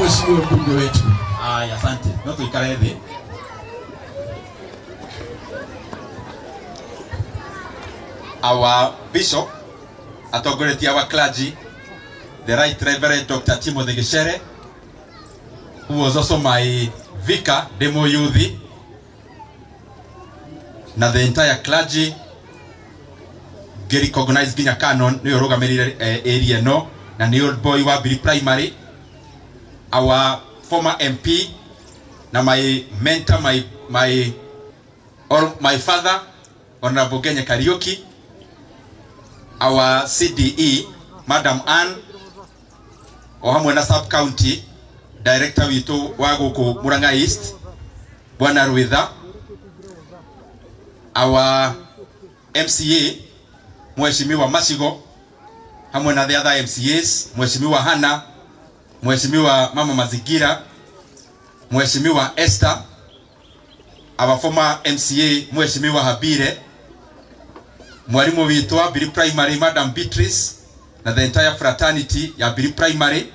mheshimiwa mbunge wetu. Haya, asante. Na tuikale hivi. Our bishop atongoreti our clergy, the Right Reverend Dr. Timothy Gishere, who was also my vicar, Demo Youth, na the entire clergy, recognized ginya canon ni orogamerire area no na ni old boy wa Biri Primary, our former MP na my mentor, my father, Honorable Kenya Kariuki, our CDE, Madam Ann, ohamwe na sub county director witu wa guku Murang'a East, Bwana Ruitha, our MCA Mheshimiwa Masigo, hamwe na the other MCAs, Mheshimiwa Hana, Mheshimiwa Mama Mazingira, Mheshimiwa Esther, our former MCA Mheshimiwa Habire, mwalimu witu wa Biri Primary Madam Beatrice, na the entire fraternity ya Biri Primary,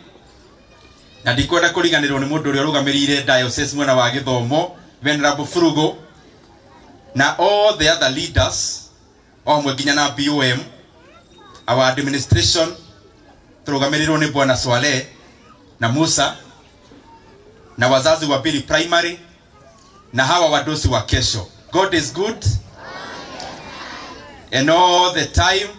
na ndikwenda kuriganirwo ni mundu uri rugamirire diocese mwena wa Githomo, Venerable Frugo, na all the other leaders omwe nginya na BOM, our administration turugamirirwo ni Bwana Swale na Musa, na wazazi wa Biri Primary na hawa wadosi wa kesho. God is good and all the time.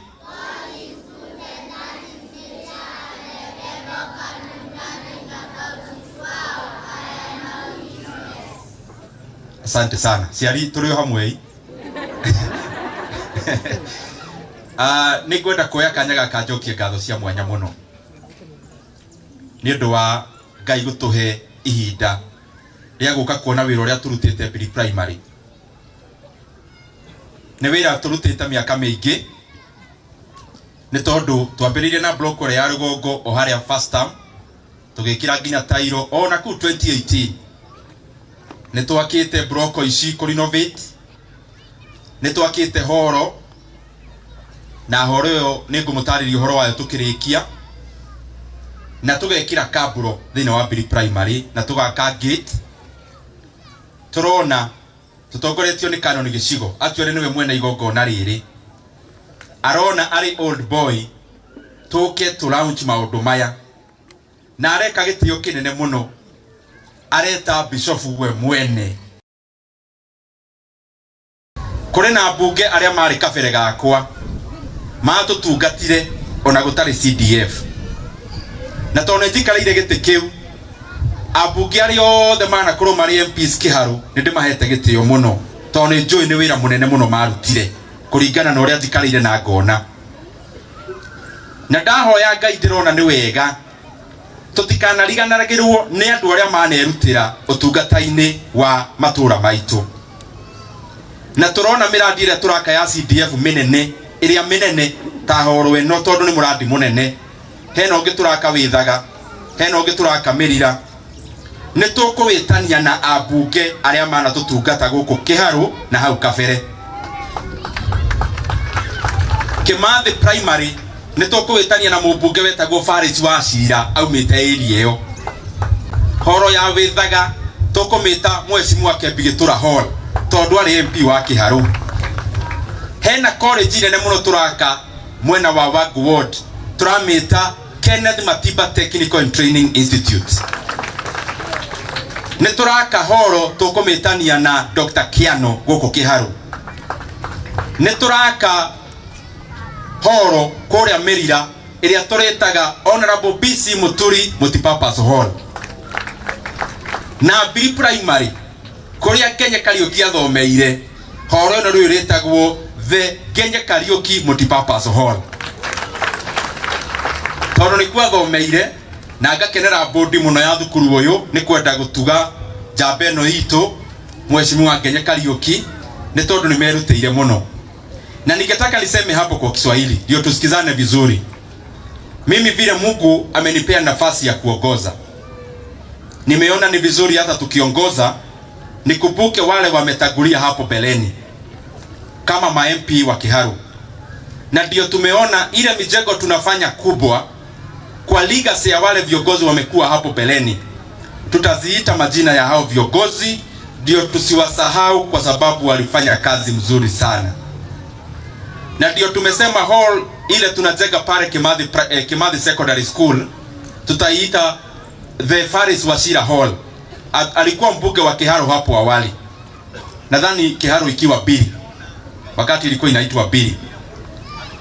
Asante sana. Siari tulio hamwe. Nigwenda kuoya kanyaga kanjokie ngatho cia mwanya muno ni undu wa Ngai gutuhe ihinda ria guka kuona wira uria turutite Biri Primary. Ni wira turutite miaka mingi, ni tondu twambiririe na block ore ya Rugongo o haria first term tugikira nginya Tairo ona ku 2018 ni twakite block ici ku renovate, ni twakite horo na horo yo ni ngumutariria horo wayo tukirikia, na tugekira kaburo thini wa Biri Primary na tugaka gate. Turona tutongoretio ni Canon Gicigo atuere niwe mwena igongona riri, arona ari old boy tuke tu launch maundu maya, na areka gitio kinene muno, areta bishop we mwene. Kuri na mbunge aria mari kabere gakwa matutungatire ona gutari CDF, na tone njikaraire giti kiu abunge ari othe mana kuru mari MPs Kiharu ndimahete gitio muno, tone njui ni wira munene muno marutire kuringana na uria njikaraire na ngona, na ndahoya Ngai ndirona ni wega tutikanariganagirwo ni andu aria manerutira utungata-ini wa matura maitu, na turona miradi ira turaka ya CDF minene iria minene ta horo eno tondu ni muradi munene, hena ungi turaka Withaga, hena ungi turaka Mirira, ni tukuwitania na abunge aria mana tutungata guku Kiharu na hau kabere. Kimathi Primary ni tukuwitania na mubunge wetagwo Faris wa Cira aumite area iyo. Horo ya Withaga tukumita Mheshimiwa Kebigitura Hall tondu ari MP wa Kiharu. Hena college nene muno turaka mwena wa Wagu Ward, turamita Kenneth Matiba Technical and Training Institute. Ni turaka horo tukumitania na Dr. Kiano guku Kiharu. Ni turaka horo kuria Mirira iria turetaga Honorable BC Muturi Multipurpose Hall. Na Biri Primary kuria Kenya Kariuki athomeire, horo no riu retagwo the Kenya Kariuki Multipurpose Hall. Tondu ni kwa thomeire na ngakenera bodi muno ya thukuru uyu ni kwenda gutuga njamba eno itu Mheshimiwa Kenya Kariuki ni tondu ni merutire muno, na ningetaka niseme hapo kwa Kiswahili ndio tusikizane vizuri. Mimi vile Mungu amenipea nafasi ya kuongoza, nimeona ni vizuri hata tukiongoza nikumbuke wale wametangulia hapo beleni kama ma MP wa Kiharu, na ndio tumeona ile mijengo tunafanya kubwa kwa legacy ya wale viongozi wamekuwa hapo beleni tutaziita majina ya hao viongozi, ndio tusiwasahau kwa sababu walifanya kazi mzuri sana. Na ndio tumesema hall ile tunajenga pale Kimathi Secondary School tutaiita the Faris Wachira Hall. Alikuwa mbunge wa Kiharu hapo awali. Nadhani Kiharu ikiwa Bili, wakati ilikuwa inaitwa Bili.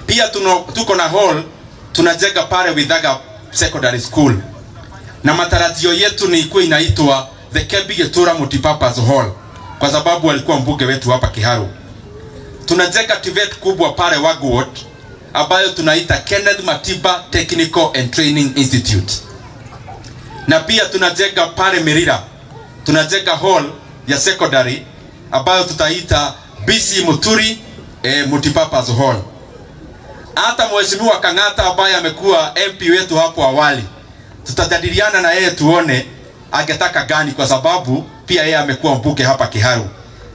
Pia tuko na hall tunajenga pale Withaga Secondary School, na matarajio yetu ni ikuwa inaitwa the Kebi Getura Multipurpose Hall kwa sababu alikuwa mbunge wetu hapa Kiharu. Tunajenga TVET kubwa pale Wagward ambayo tunaita Kenneth Matiba Technical and Training Institute. Na pia tunajenga pale Merira, tunajenga hall ya secondary ambayo tutaita BC Muturi Multipurpose Hall. Hata Mheshimiwa Kang'ata ambaye amekuwa MP wetu hapo awali, tutajadiliana na yeye tuone angetaka gani, kwa sababu pia yeye amekuwa mbunge hapa Kiharu.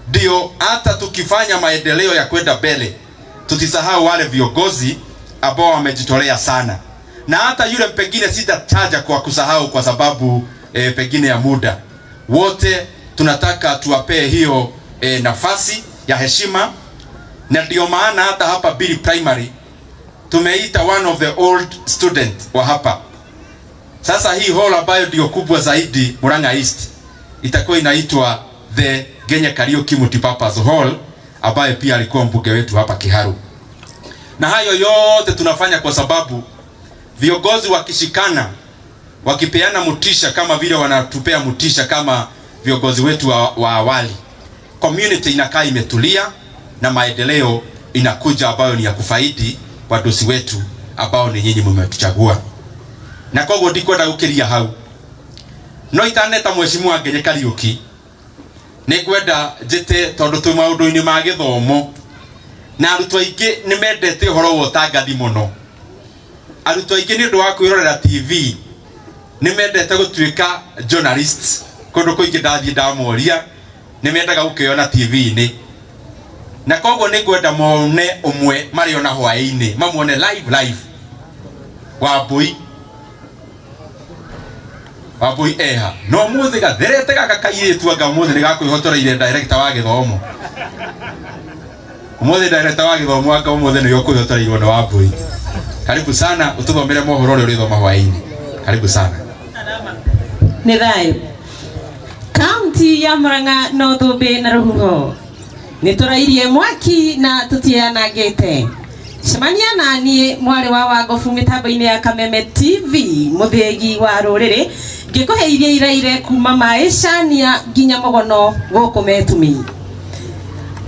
Ndio hata tukifanya maendeleo ya kwenda mbele tutisahau wale viongozi ambao wamejitolea sana. Na hata yule pengine sitataja kwa kusahau kwa sababu pengine ya muda. Wote tunataka tuwapee hiyo nafasi ya heshima. Na ndio maana hata hapa Bili Primary tumeita one of the old student wa hapa. Sasa hii hall ambayo ndio kubwa zaidi Murang'a East itakuwa inaitwa the Genya Kariuki Multipurpose Hall ambayo pia alikuwa mbunge wetu hapa Kiharu. Na hayo yote tunafanya kwa sababu viongozi wakishikana, wakipeana mutisha kama vile wanatupea mutisha kama viongozi wetu wa awali, community inakaa imetulia na maendeleo inakuja ambayo ni ya kufaidi wadosi wetu ambao ni nyinyi mmetuchagua. Na kwa hivyo ndikwenda gukiria hau no itaneta Mheshimiwa Genya Kariuki nikwenda njite tondu twi maundu-ini ma githomo na arutwo aingi ni mendete uhoro wa utangathi muno. Arutwo aingi ni ndu wa kwirorera TV ni mendete gutuika journalists. Kundu kuingi ndathie ndamoria ni mendaga gukiona TV-ini, na kwa hivyo nikwenda mone umwe mari ona hwaini mamuone live Wabui eha no muthi gatherete gaka kairetu anga muthi ni gakwĩhotoreire director wa githomo. Muthi director wa githomo anga muthi ni yokwĩhotoreirwo na Wabui. Karibu sana ututhomere mohoro uri thoma hwaini. Karibu sana. Ni thayo. County ya Murang'a no Thũmbĩ na Rũhuho ni turairie mwaki na tutianangĩte. Cemania nani mwari wa Wangobu mitambo-ini ya Kameme TV muthegi wa rũrĩrĩ ngĩkũheithia iraire kuma Maĩcania nginya Mũgono gũkũ Metumi.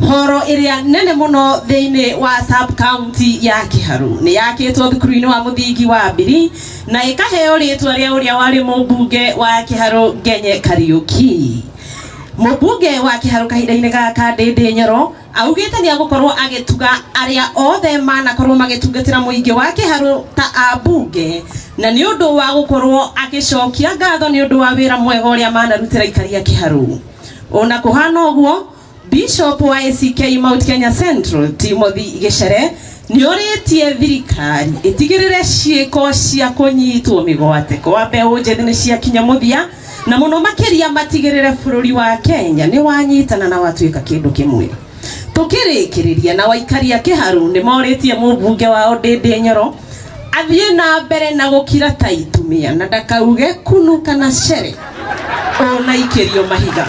Horo iria nene muno thĩinĩ wa sub county ya Kiharu ni yakĩtwo thukuru-inĩ wa mũthingi wa Bili na ĩkaheo rĩtwa rĩa ũrĩa warĩ mũmbunge wa Kiharu Genya Kariuki. Mũmbunge wa Kiharu kahinda-inĩ gaka Ndĩndĩ Nyoro augĩte nĩ agũkorwo agĩtuga arĩa othe manakorwo magĩtungatĩra mũingĩ wa Kiharu ta ambunge, na nĩ ũndũ wa gũkorwo agĩcokia ngatho nĩ ũndũ wa wĩra mwega ũrĩa manarutĩra aikari a Kiharu. Ona kũhana ũguo, Bishop wa ACK Mount Kenya Central Timothy Gichere nĩ orĩtie thirikari ĩtigĩrĩre ciĩko cia kũnyitwo mĩgwate kwa mbeũ njĩthĩ nĩ ciakinya mũthia, na mũno makĩria matigĩrĩre bũrũri wa Kenya nĩ wanyitana na watuĩka kĩndũ kĩmwe. Tukĩrĩkĩrĩria na waikari a Kiharu nĩ morĩtie mũmbunge wao Ndĩndĩ Nyoro athiĩ na mbere na gũkira ta itumia na ndakauge kunu kana cere ona ikĩrio mahiga.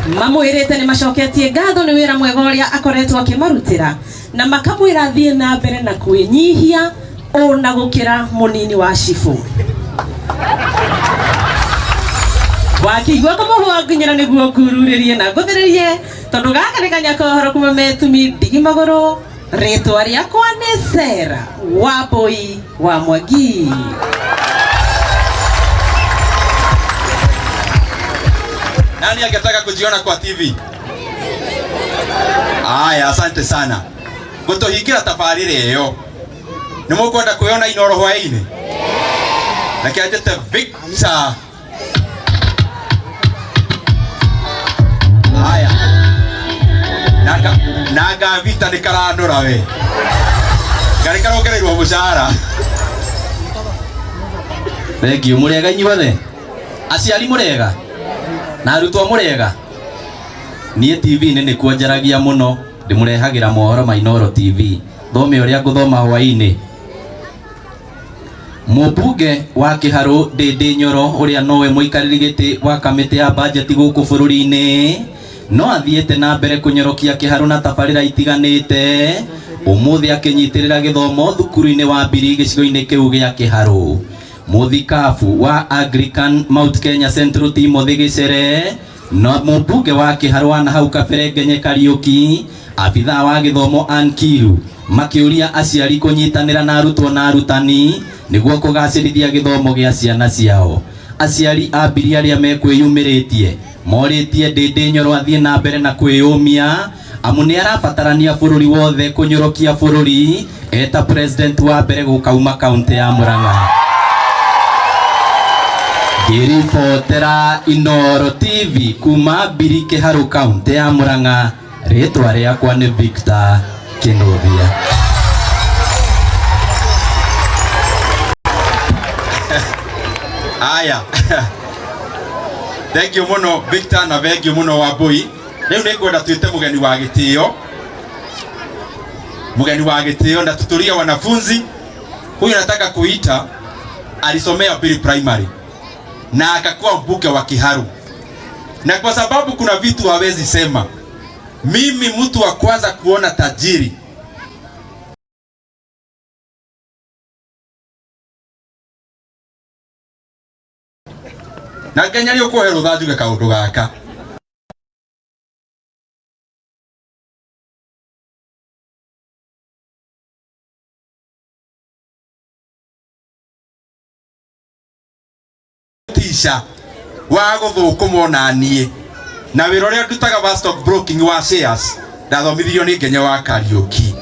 Mamwĩrĩte nĩ macoketie ngatho nĩ wĩra mwega ũrĩa akoretwo akĩmarutĩra na makamwĩra athiĩ na mbere na kwĩnyihia ona gũkĩra mũnini wa cibũ. Wakĩigua kũmũhũa nginyĩra nĩguo ngururĩrie na ngũthĩrĩrie tondũ gaka nĩ kanya kohoro kuma Metumi Ndigi Magũrũ. Rĩtwa rĩakwa nĩ Sera Wambui wa Mwangi. Nani angetaka kujiona kwa TV? Aya, asante sana. Gũtũhingĩra tabarĩra ĩyo. Nĩ mũkwenda kwĩona Inooro hwaĩ-inĩ? Reke njĩte Victor. Aya. Naga Victor nĩ karanũra we. Ngarĩ karongereirwo mũcara. Thank you. Mũrĩega inyuothe? aciari murega na arutwo murega nie TV nene kuonjaragia muno ndimurehagira mohoro ma Inooro TV thome uria nguthoma hwaini Mũmbunge wa Kiharu Ndindi Nyoro uria nowe muikariri giti wa kamiti ya budget guku bururi-ini no athiete na mbere kunyorokia Kiharu na tabarira itiganite umuthi akinyitirira githomo thukuru-ini wa Mbiri gicigo-ini kiu gia Kiharu muthikabu wa Anglican Mount Kenya Central Timothy Gicere no mũmbunge wa Kiharu na hau kabere Ngenye Kariuki abitha wa githomo Ankiru makiuria aciari kunyitanira na arutwo na arutani niguo kugacirithia githomo gia ciana ciao aciari a Mbiri aria mekwiyumiritie moritie Ndindi Nyoro athie na mbere na kwiyumia amu ni arabatarania bururi wothe kunyorokia bururi eta president wa mbere gukauma kaunti ya Murang'a Giribotera Inooro TV kuma Mbiri Kiharu kaunti ya Murang'a ritwa riakwa ni Victor Kinuthia. Aya. Thank you muno Victor na thank you muno Wambui. Riu ni ngwenda twite mugeni wa gitio na tutulia wanafunzi. Huyu nataka kuita alisomea Mbiri primary na akakuwa mbunge wa Kiharu, na kwa sababu kuna vitu hawezi sema, mimi mtu wa kwanza kuona tajiri na Kenya rio kuhe rutha njuge kaundu gaka tisha wa guthukuma na nie na wira uria ndutaga wa stock broking wa shares ndathomithio ni Ngenye wa Kariuki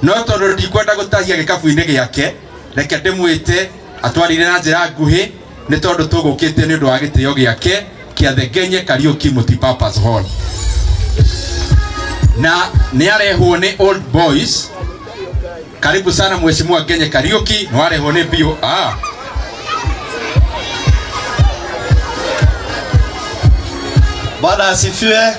no tondu ndikwenda gutahia gikabu-ini giake reke ndimwite atwarire na njira nguhi ni tondu tugukite ni undu wa gitio giake kia the Ngenye Kariuki Multipurpose Hall na ni arehwo ni Old Boys. Karibu sana mheshimiwa Ngenye Kariuki, no arehwo ni bio Bwana asifiwe.